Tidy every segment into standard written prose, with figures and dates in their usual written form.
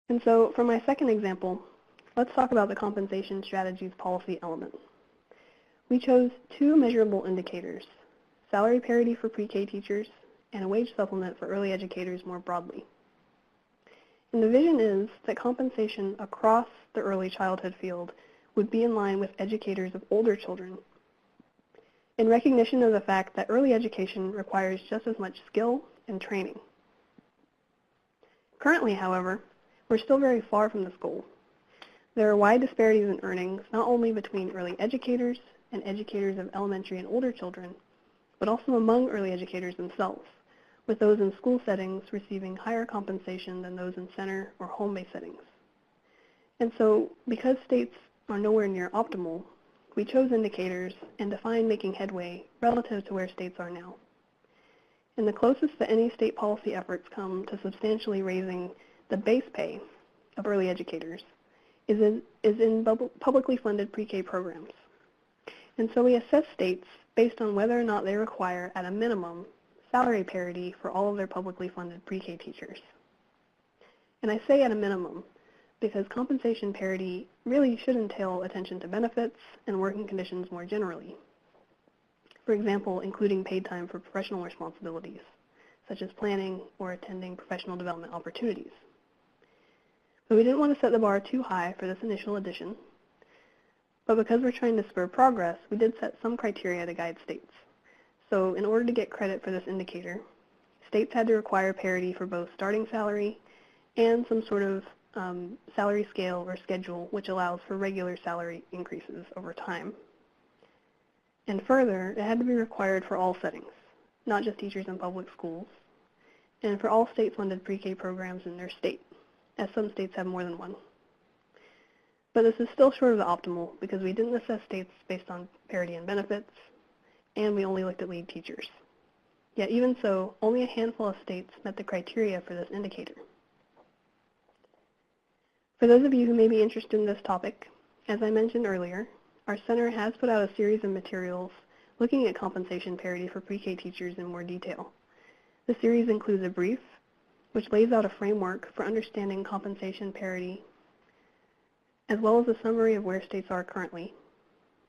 And so for my second example, let's talk about the compensation strategies policy element. We chose two measurable indicators, salary parity for pre-K teachers and a wage supplement for early educators more broadly. And the vision is that compensation across the early childhood field would be in line with educators of older children, in recognition of the fact that early education requires just as much skill and training. Currently, however, we're still very far from this goal. There are wide disparities in earnings, not only between early educators and educators of elementary and older children, but also among early educators themselves, with those in school settings receiving higher compensation than those in center or home-based settings. And so, because states are nowhere near optimal, we chose indicators and defined making headway relative to where states are now. And the closest that any state policy efforts come to substantially raising the base pay of early educators is in publicly funded pre-K programs. And so we assess states based on whether or not they require, at a minimum, salary parity for all of their publicly funded pre-K teachers. And I say at a minimum because compensation parity really should entail attention to benefits and working conditions more generally. For example, including paid time for professional responsibilities, such as planning or attending professional development opportunities. But we didn't want to set the bar too high for this initial addition. But because we're trying to spur progress, we did set some criteria to guide states. So in order to get credit for this indicator, states had to require parity for both starting salary and some sort of salary scale or schedule which allows for regular salary increases over time. And further, it had to be required for all settings, not just teachers in public schools, and for all state-funded pre-K programs in their state, as some states have more than one. But this is still short of the optimal because we didn't assess states based on parity and benefits, and we only looked at lead teachers. Yet even so, only a handful of states met the criteria for this indicator. For those of you who may be interested in this topic, as I mentioned earlier, our center has put out a series of materials looking at compensation parity for pre-K teachers in more detail. The series includes a brief, which lays out a framework for understanding compensation parity, as well as a summary of where states are currently,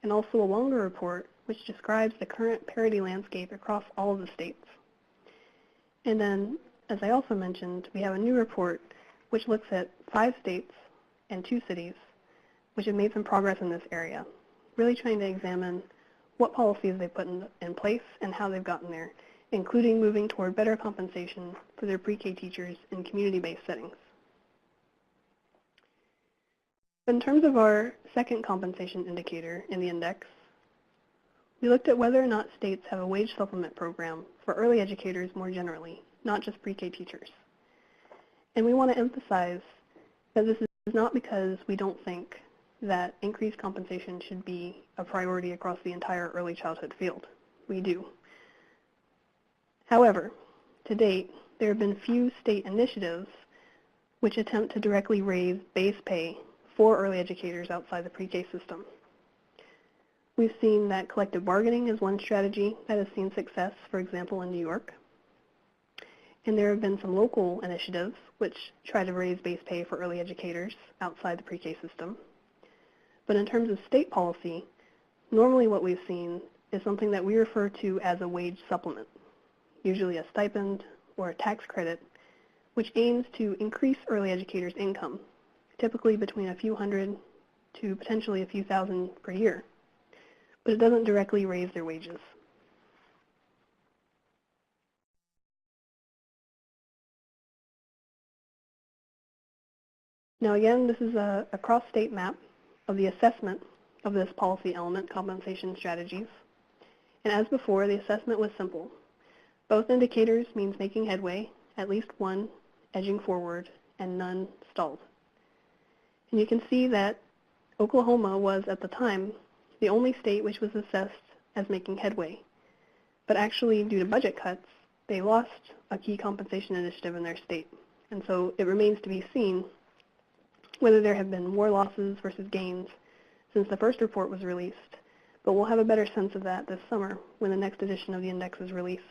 and also a longer report which describes the current parity landscape across all of the states. And then, as I also mentioned, we have a new report which looks at 5 states and 2 cities which have made some progress in this area, really trying to examine what policies they put in place and how they've gotten there, including moving toward better compensation for their pre-K teachers in community-based settings. But in terms of our second compensation indicator in the index, we looked at whether or not states have a wage supplement program for early educators more generally, not just pre-K teachers. And we want to emphasize that this is not because we don't think that increased compensation should be a priority across the entire early childhood field. We do. However, to date, there have been few state initiatives which attempt to directly raise base pay for early educators outside the pre-K system. We've seen that collective bargaining is one strategy that has seen success, for example, in New York. And there have been some local initiatives which try to raise base pay for early educators outside the pre-K system. But in terms of state policy, normally what we've seen is something that we refer to as a wage supplement, usually a stipend or a tax credit, which aims to increase early educators' income, typically between a few hundred to potentially a few thousand per year. But it doesn't directly raise their wages. Now again, this is a cross-state map of the assessment of this policy element, compensation strategies. And as before, the assessment was simple. Both indicators means making headway, at least one edging forward, and none stalled. And you can see that Oklahoma was, at the time, the only state which was assessed as making headway. But actually, due to budget cuts, they lost a key compensation initiative in their state. And so it remains to be seen whether there have been more losses versus gains since the first report was released. But we'll have a better sense of that this summer when the next edition of the index is released.